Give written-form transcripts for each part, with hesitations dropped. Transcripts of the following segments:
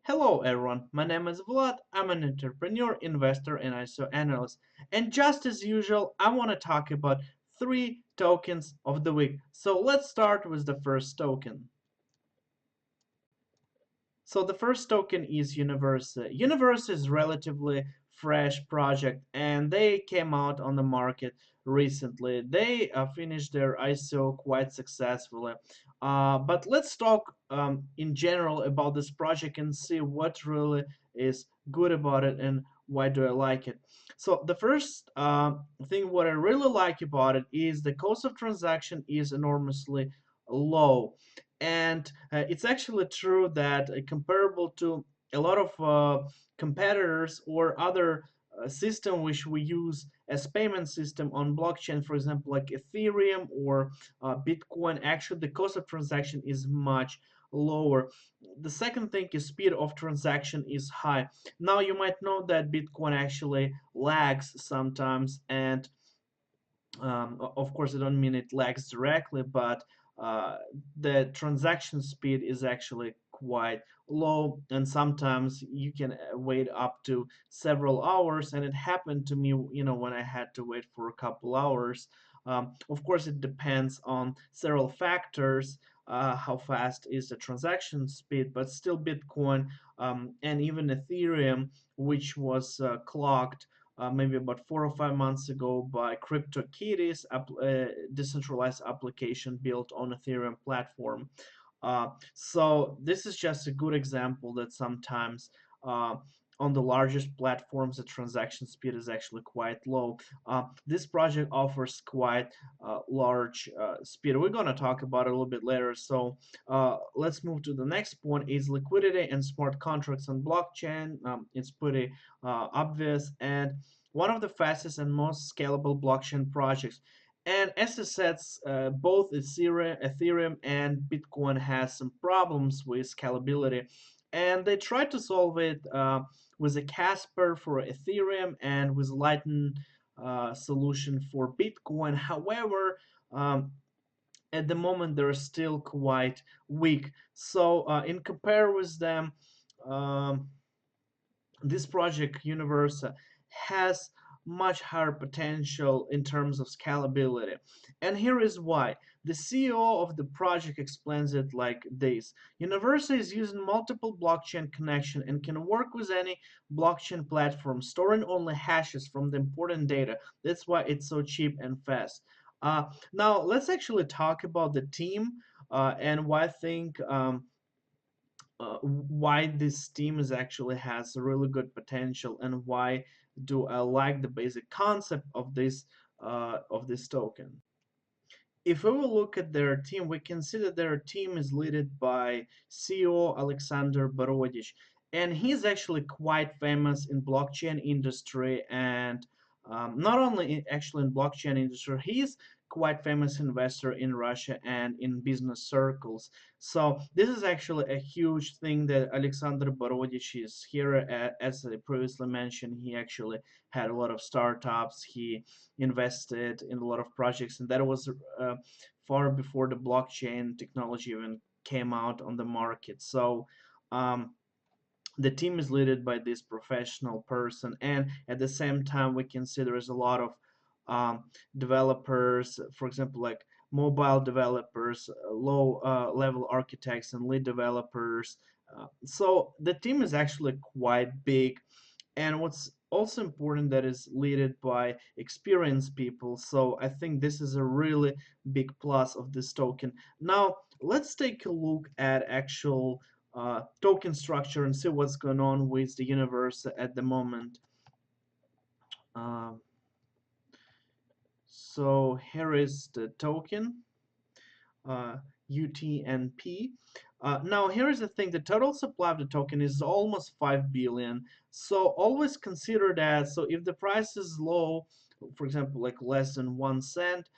Hello everyone, my name is Vlad. I'm an entrepreneur, investor, and ISO analyst. And just as usual, I want to talk about three tokens of the week. So let's start with the first token. So the first token is Universe. Universe is relatively fresh project and they came out on the market recently. They finished their ICO quite successfully. But let's talk in general about this project and see what really is good about it and why do I like it. So the first thing what I really like about it is the cost of transaction is enormously low, and it's actually true that comparable to a lot of competitors or other system which we use as payment system on blockchain, for example like Ethereum or Bitcoin, actually the cost of transaction is much lower. The second thing is speed of transaction is high. Now you might know that Bitcoin actually lags sometimes, and of course, I don't mean it lags directly, but uh, the transaction speed is actually quite low, and sometimes you can wait up to several hours. And it happened to me, when I had to wait for a couple hours. Of course, it depends on several factors. How fast is the transaction speed, but still Bitcoin and even Ethereum, which was clocked maybe about 4 or 5 months ago by CryptoKitties, decentralized application built on Ethereum platform. So this is just a good example that sometimes on the largest platforms the transaction speed is actually quite low. This project offers quite large speed. We're going to talk about it a little bit later. So let's move to the next point: is liquidity and smart contracts on blockchain. It's pretty obvious, and one of the fastest and most scalable blockchain projects. And as I said, both Ethereum and Bitcoin has some problems with scalability, and they tried to solve it with a Casper for Ethereum and with Lightning solution for Bitcoin. However, at the moment they're still quite weak. So in compare with them, um, this project Universe has much higher potential in terms of scalability. And here is why. The CEO of the project explains it like this: Universe is using multiple blockchain connection and can work with any blockchain platform, storing only hashes from the important data. That's why it's so cheap and fast. Now let's actually talk about the team and why I think why this team is actually has really good potential, and why do I like the basic concept of this token. If we will look at their team, we can see that their team is led by CEO Alexander Borodich, and he's actually quite famous in blockchain industry, and not only actually in blockchain industry, he's quite famous investor in Russia and in business circles. So this is actually a huge thing that Alexander Borodich is here. As I previously mentioned, he actually had a lot of startups. He invested in a lot of projects, and that was far before the blockchain technology even came out on the market. So um, the team is led by this professional person, and at the same time we can see there is a lot of developers, for example like mobile developers, low level architects and lead developers. So the team is actually quite big, and what's also important that is led by experienced people. So I think this is a really big plus of this token. Now let's take a look at actual token structure and see what's going on with the universe at the moment. uh, so here is the token, UTNP. Now, here is the thing: the total supply of the token is almost 5 billion. So, always consider that. So, if the price is low, for example, like less than 1 cent,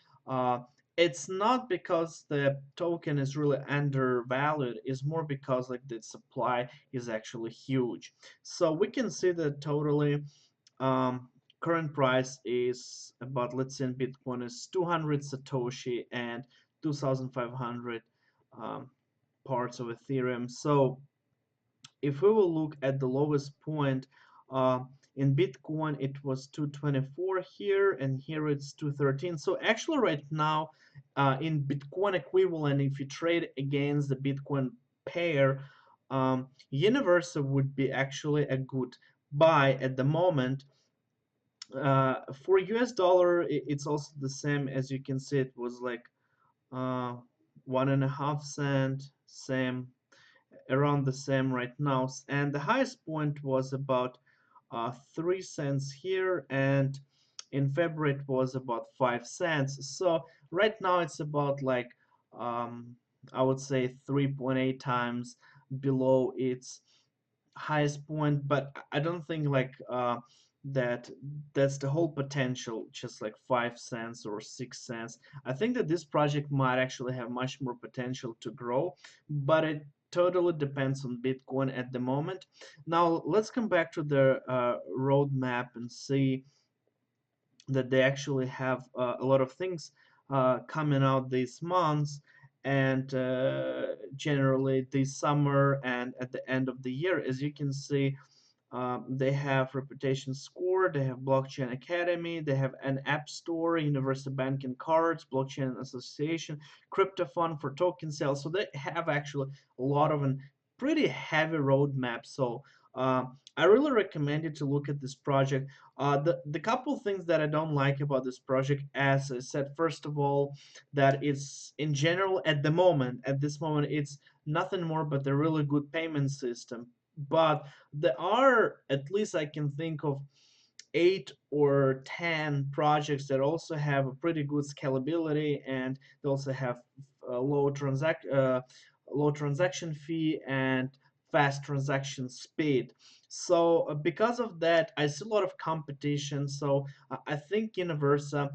it's not because the token is really undervalued, it's more because like the supply is actually huge. So, we can see that totally. Current price is about, let's say in Bitcoin, is 200 Satoshi and 2,500 um, parts of Ethereum. So If we will look at the lowest point uh, in Bitcoin, it was 224 here, and here it's 213. So actually, right now, in Bitcoin equivalent, if you trade against the Bitcoin pair, Universal would be actually a good buy at the moment. For US dollar, it's also the same. As you can see, it was like uh, 1.5 cent, same, around the same right now. And the highest point was about 3 cents here, and in February it was about 5 cents. So right now it's about like um, I would say 3.8 times below its highest point, but I don't think like that that's the whole potential, just like 5 cents or 6 cents. I think that this project might actually have much more potential to grow, but it totally depends on Bitcoin at the moment. Now let's come back to the roadmap and see that they actually have a lot of things coming out these months, and generally this summer and at the end of the year. As you can see, they have Reputation Score, they have Blockchain Academy, they have an app store, Universal Banking Cards, Blockchain Association, Crypto Fund for token sales. So they have actually a lot of an pretty heavy roadmap. So I really recommend you to look at this project. The couple things that I don't like about this project, as I said, first of all, that it's in general at this moment, it's nothing more but a really good payment system. But there are, at least I can think of, 8 or 10 projects that also have a pretty good scalability, and they also have a low transaction fee and fast transaction speed. So because of that, I see a lot of competition. So I think Universa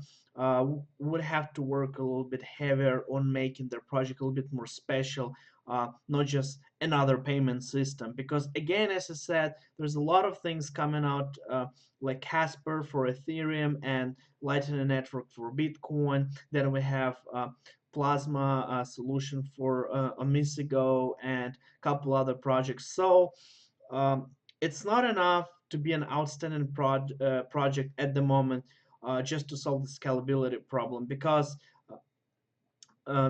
would have to work a little bit heavier on making their project a little bit more special, not just another payment system. Because again, as I said, there's a lot of things coming out, like Casper for Ethereum and Lightning Network for Bitcoin. Then we have Plasma solution for Amigo and a couple other projects. So um, it's not enough to be an outstanding project at the moment, just to solve the scalability problem, because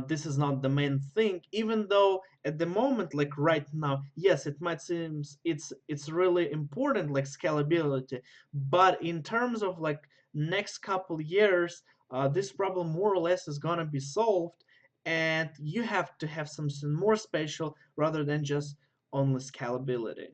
this is not the main thing. Even though at the moment, like right now, yes, it might seem it's really important, like scalability, but in terms of like next couple years, this problem more or less is gonna be solved, and you have to have something more special rather than just only scalability.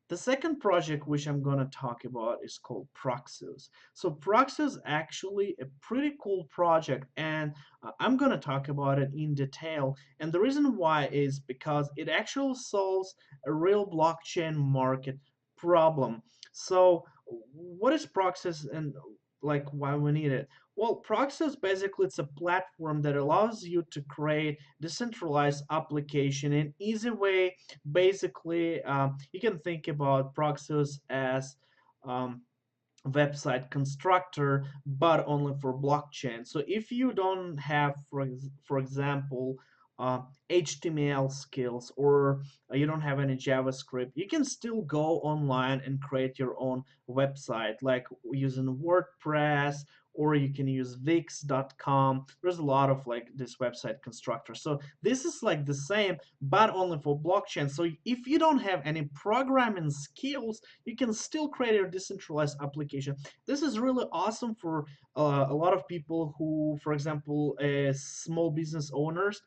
The second project which I'm going to talk about is called Proxius. So Proxius actually a pretty cool project, and I'm going to talk about it in detail. And the reason why is because it actually solves a real blockchain market problem. So what is Proxius, and like why we need it? Well, Proxius basically it's a platform that allows you to create decentralized application in easy way. Basically, you can think about Proxius as um, website constructor, but only for blockchain. So if you don't have, for example, HTML skills, or you don't have any JavaScript, you can still go online and create your own website, like using WordPress, or you can use Wix.com. There's a lot of like this website constructor. So this is like the same, but only for blockchain. So if you don't have any programming skills, you can still create your decentralized application. This is really awesome for a lot of people who, for example, small business owners.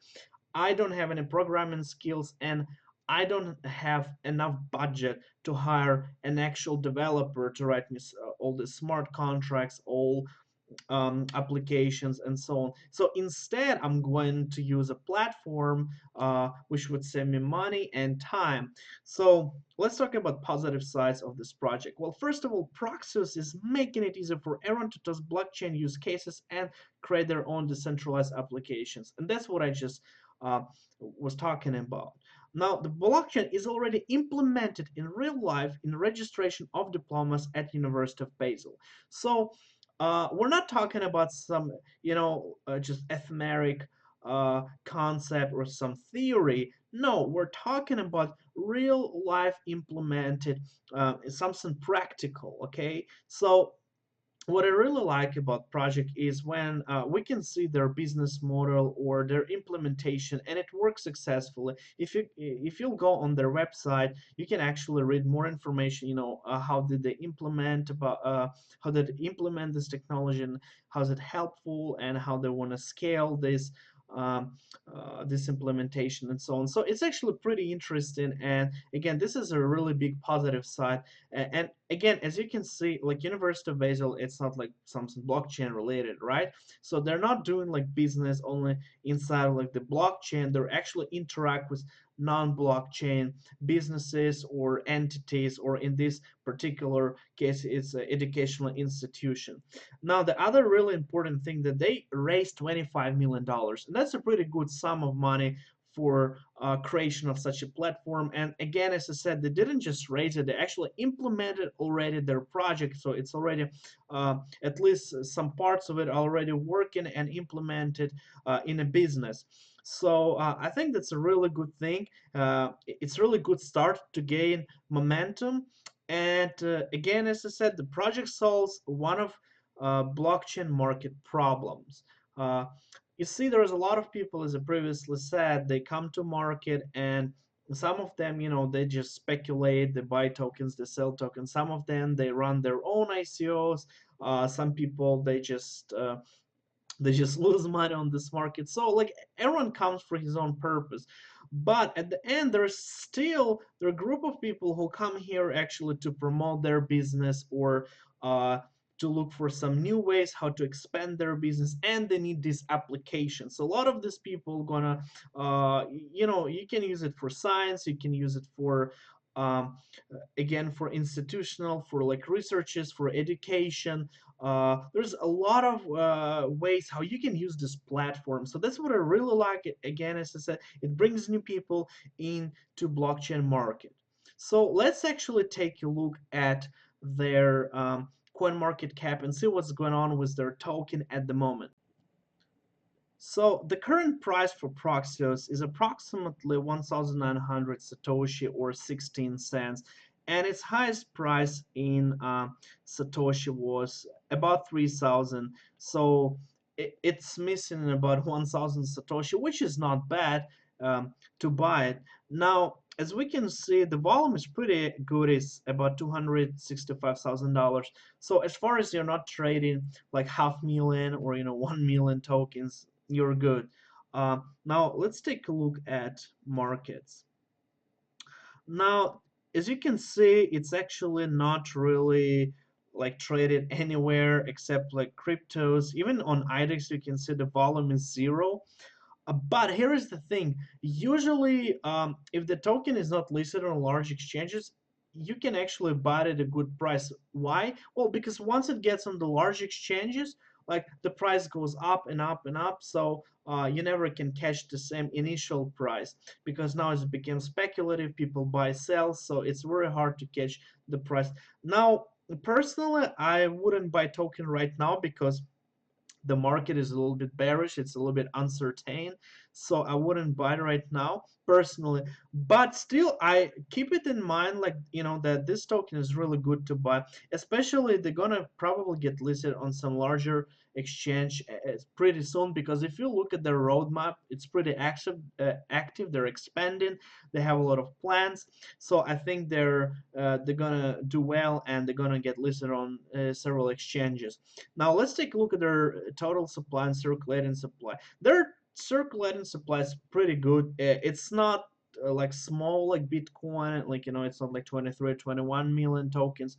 I don't have any programming skills, and I don't have enough budget to hire an actual developer to write me all the smart contracts, all applications, and so on. So instead, I'm going to use a platform which would save me money and time. So let's talk about positive sides of this project. Well, first of all, Proxius is making it easier for everyone to test blockchain use cases and create their own decentralized applications. And that's what I just was talking about. Now, the blockchain is already implemented in real life in registration of diplomas at University of Basel. So we're not talking about some, just ephemeric concept or some theory. No, we're talking about real life implemented, something practical. Okay, so what I really like about project is when we can see their business model or their implementation and it works successfully. If you'll go on their website, you can actually read more information. How did they implement about how did they implement this technology and how is it helpful and how they want to scale um, this implementation and so on. So it's actually pretty interesting. And again, this is a really big positive side. And again, as you can see, like University of Basel, it's not like something blockchain related, right? So they're not doing like business only inside of like the blockchain. They're actually interact with non-blockchain businesses or entities, or in this particular case, it's an educational institution. Now, the other really important thing that they raised $25 million, and that's a pretty good sum of money for creation of such a platform. And again, as I said, they didn't just raise it; they actually implemented already their project. So it's already at least some parts of it already working and implemented in a business. So I think that's a really good thing. It's really good start to gain momentum. And again, as I said, the project solves one of blockchain market problems. Uh, you see, there's a lot of people, as I previously said, they come to market and some of them, they just speculate, they buy tokens, they sell tokens. Some of them, they run their own ICOs. Some people, they just lose money on this market. So like everyone comes for his own purpose. But at the end, there are a group of people who come here actually to promote their business or uh, to look for some new ways how to expand their business, and they need this application. So a lot of these people gonna you can use it for science, you can use it for um, again for institutional, for like researches, for education. There's a lot of ways how you can use this platform. So that's what I really like. It again, as I said, it brings new people into blockchain market. So let's actually take a look at their coin market cap and see what's going on with their token at the moment. So the current price for Proxios is approximately 1,900 Satoshi or 16 cents, and its highest price in Satoshi was about 3,000. So it's missing about 1,000 Satoshi, which is not bad to buy it. Now, as we can see, the volume is pretty good. It's about $265,000. So as far as you're not trading like 500,000 or 1 million tokens, you're good. Now let's take a look at markets. Now, as you can see, it's actually not really like traded anywhere except like cryptos. Even on IDEX, you can see the volume is zero. But here is the thing. Usually, if the token is not listed on large exchanges, you can actually buy it at a good price. Why? Well, because once it gets on the large exchanges, like the price goes up and up and up. So you never can catch the same initial price because now it becomes speculative. People buy, sell, so it's very hard to catch the price. Now, personally, I wouldn't buy token right now because the market is a little bit bearish, it's a little bit uncertain, so I wouldn't buy it right now personally. But still, I keep it in mind, like that this token is really good to buy, especially they're gonna probably get listed on some larger exchange pretty soon, because if you look at their roadmap, it's pretty active. They're expanding, they have a lot of plans. So I think they're gonna do well, and they're gonna get listed on several exchanges. Now let's take a look at their total supply and circulating supply. Their circulating supply is pretty good. It's not like small like Bitcoin, like it's not like 23 or 21 million tokens.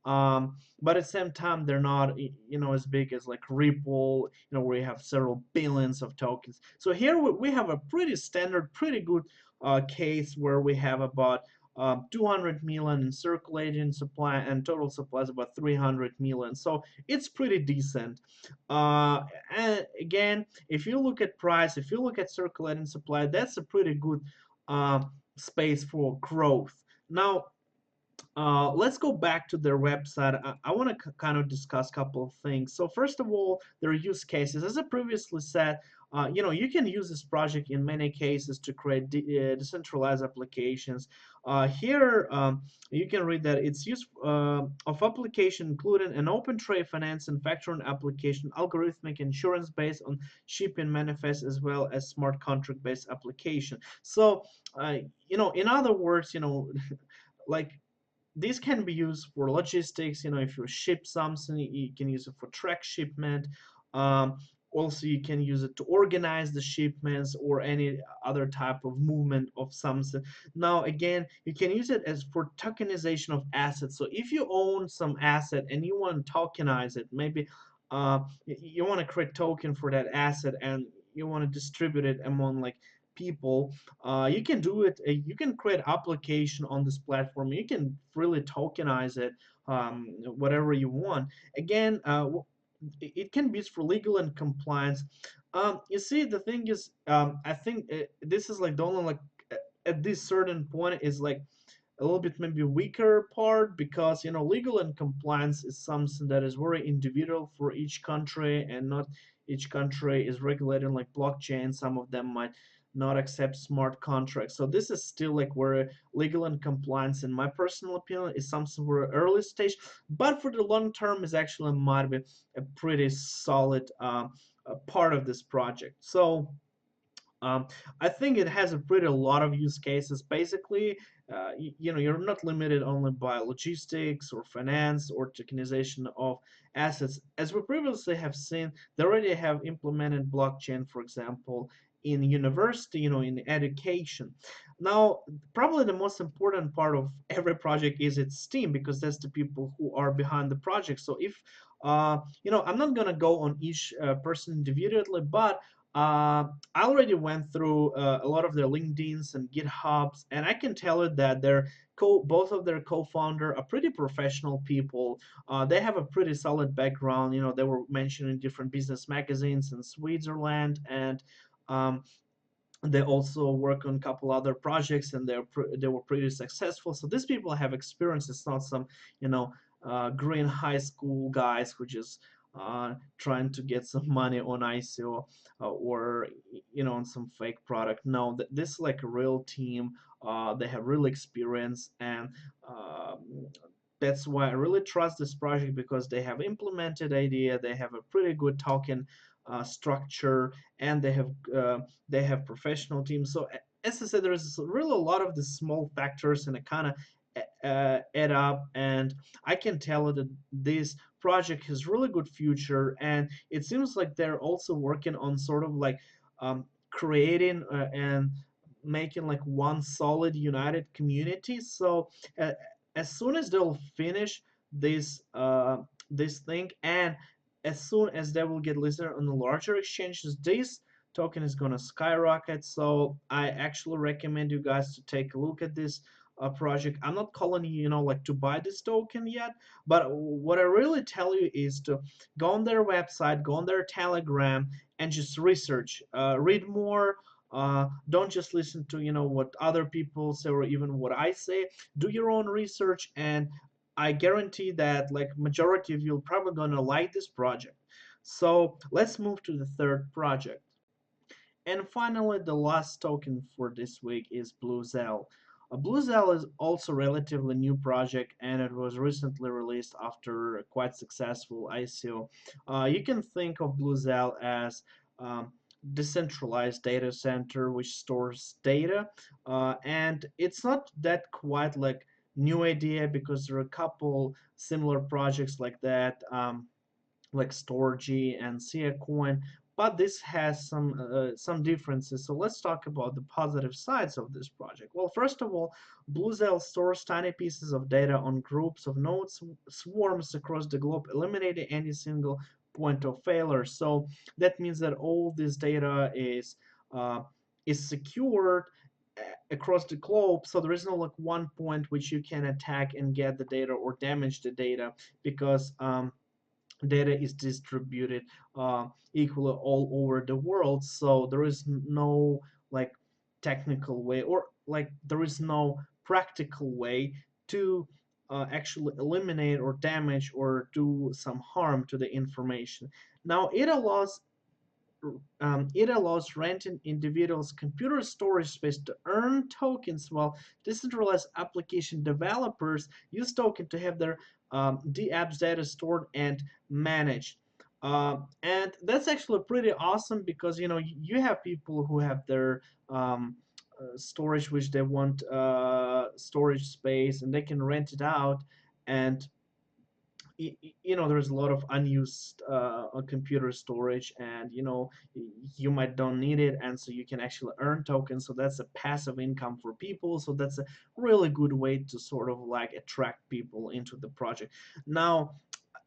But at the same time, they're not as big as like Ripple, where you have several billions of tokens. So here we have a pretty standard, pretty good case where we have about 200 million in circulating supply, and total supply is about 300 million. So it's pretty decent. And again, if you look at price, if you look at circulating supply, that's a pretty good uh, space for growth. Now, let's go back to their website. I want to kind of discuss a couple of things. So first of all, their use cases. As I previously said, you can use this project in many cases to create decentralized applications. Here, you can read that it's use of application including an open trade finance and factoring application, algorithmic insurance based on shipping manifest, as well as smart contract based application. So, uh, in other words, like these can be used for logistics. If you ship something, you can use it for track shipment. um, Also, you can use it to organize the shipments or any other type of movement of something. Now again, you can use it as for tokenization of assets. So if you own some asset and you want to tokenize it, maybe you want to create token for that asset and you want to distribute it among like people. You can do it. You can create application on this platform. You can freely tokenize it, whatever you want. Again, it can be used for legal and compliance. You see, the thing is, I think this is like the only like at this certain point is like a little bit maybe weaker part, because legal and compliance is something that is very individual for each country, and not each country is regulated like blockchain. Some of them might not accept smart contracts, so this is still like where legal and compliance, in my personal opinion, is something for early stage, but for the long term is actually might be a pretty solid part of this project. So um, I think it has a pretty lot of use cases. Basically, you're not limited only by logistics or finance or tokenization of assets. As we previously have seen, they already have implemented blockchain, for example, in university, in education. Now, probably the most important part of every project is its team, because that's the people who are behind the project. So if I'm not gonna go on each person individually, but I already went through a lot of their LinkedIn's and GitHubs, and I can tell you that both of their co-founder are pretty professional people. They have a pretty solid background. They were mentioned in different business magazines in Switzerland, and um, they also work on a couple other projects, and they were pretty successful. So these people have experience. It's not some you know green high school guys who just trying to get some money on ICO, or on some fake product. No, this is like a real team. They have real experience, and that's why I really trust this project, because they have implemented idea. They have a pretty good token structure, and they have professional teams. So as I said, there's really a lot of the small factors, and it kind of add up. And I can tell that this project has really good future, and it seems like they're also working on sort of like creating and making like one solid united community. So uh, as soon as they'll finish this thing, and as soon as they will get listed on the larger exchanges, this token is gonna skyrocket. So I actually recommend you guys to take a look at this project. I'm not calling you, like to buy this token yet, but what I really tell you is to go on their website, go on their Telegram, and just research, read more. Don't just listen to what other people say or even what I say. Do your own research, and I guarantee that like majority of you are probably gonna like this project. So let's move to the third project. And finally, the last token for this week is BlueZell. BlueZell is also a relatively new project, and it was recently released after a quite successful ICO. You can think of BlueZell as decentralized data center which stores data, and it's not that quite like new idea, because there are a couple similar projects like that. Like Storgy and Coin, but this has some differences. So let's talk about the positive sides of this project. Well, first of all, BlueZell stores tiny pieces of data on groups of nodes, swarms across the globe, eliminating any single point of failure. So that means that all this data uh, is secured across the globe, so there is no like one point which you can attack and get the data or damage the data, because data is distributed equally all over the world. So there is no like technical way, or like there is no practical way to actually eliminate or damage or do some harm to the information. Now it allows it allows renting individuals computer storage space to earn tokens, while decentralized application developers use token to have their apps data stored and managed. And that's actually pretty awesome because you have people who have their storage which they want storage space, and they can rent it out. And there's a lot of unused computer storage, and you might don't need it, and so you can actually earn tokens. So that's a passive income for people, so that's a really good way to sort of like attract people into the project. Now,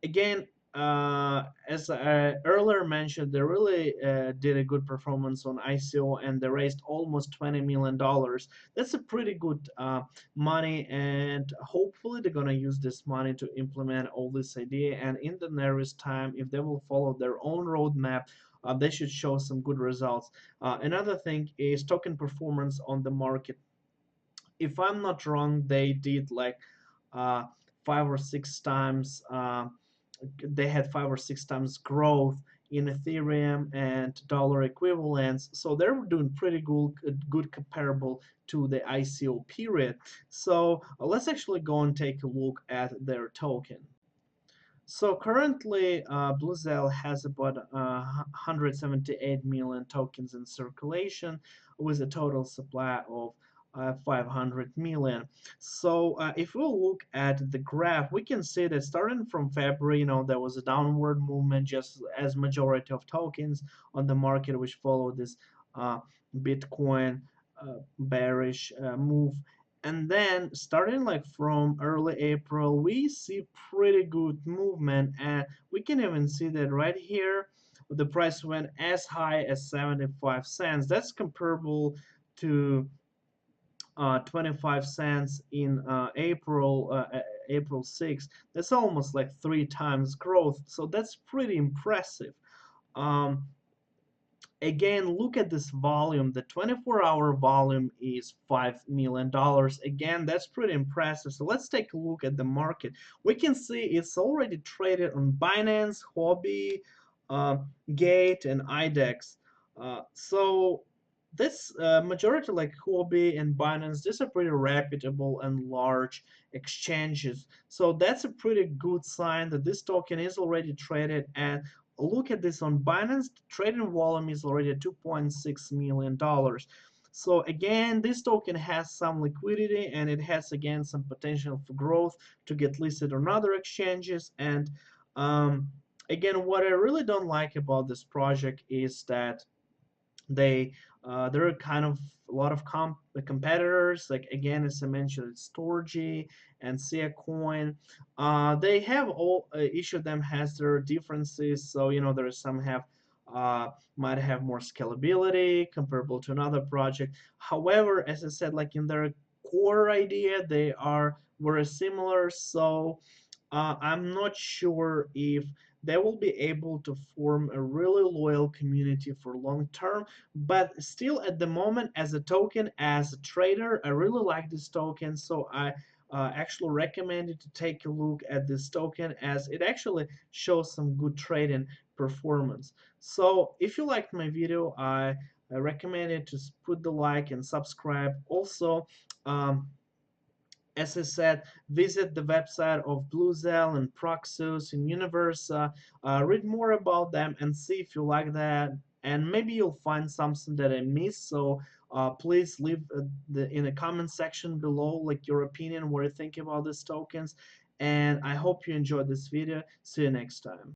again, as I earlier mentioned, they really did a good performance on ICO, and they raised almost $20 million. That's a pretty good money, and hopefully they're gonna use this money to implement all this idea. And in the nearest time, if they will follow their own roadmap, they should show some good results. Another thing is token performance on the market. If I'm not wrong, they did like uh, 5 or 6 times. They had 5 or 6 times growth in Ethereum and dollar equivalents. So they're doing pretty good comparable to the ICO period. So let's actually go and take a look at their token. So currently, Bluezell has about 178 million tokens in circulation, with a total supply of 500 million. So if we look at the graph, we can see that starting from February, there was a downward movement, just as majority of tokens on the market, which followed this uh, Bitcoin bearish move. And then starting like from early April, we see pretty good movement, and we can even see that right here the price went as high as 75 cents. That's comparable to 25 cents in April 6th. That's almost like 3 times growth, so that's pretty impressive. um, Again, look at this volume. The 24-hour volume is $5 million. Again, that's pretty impressive. So let's take a look at the market. We can see it's already traded on Binance, Huobi, uh, Gate, and IDEX. So this majority like Huobi and Binance, these are pretty reputable and large exchanges. So that's a pretty good sign that this token is already traded. And look at this on Binance, the trading volume is already at $2.6 million. So again, this token has some liquidity, and it has again some potential for growth to get listed on other exchanges. And um, again, what I really don't like about this project is that they there are kind of a lot of competitors, like again as I mentioned, it's Storgy and Siacoin. They have all each of them has their differences. So there are some have might have more scalability comparable to another project. However, as I said, like in their core idea, they are very similar. So I'm not sure if they will be able to form a really loyal community for long term. But still, at the moment, as a token, as a trader, I really like this token. So I actually recommend you to take a look at this token, as it actually shows some good trading performance. So if you liked my video, I recommend you to put the like and subscribe. Also, as I said, visit the website of Bluezell and Proxus and Universa. Read more about them and see if you like that. And maybe you'll find something that I missed. So please leave in the comment section below, like your opinion, what you think about these tokens. And I hope you enjoyed this video. See you next time.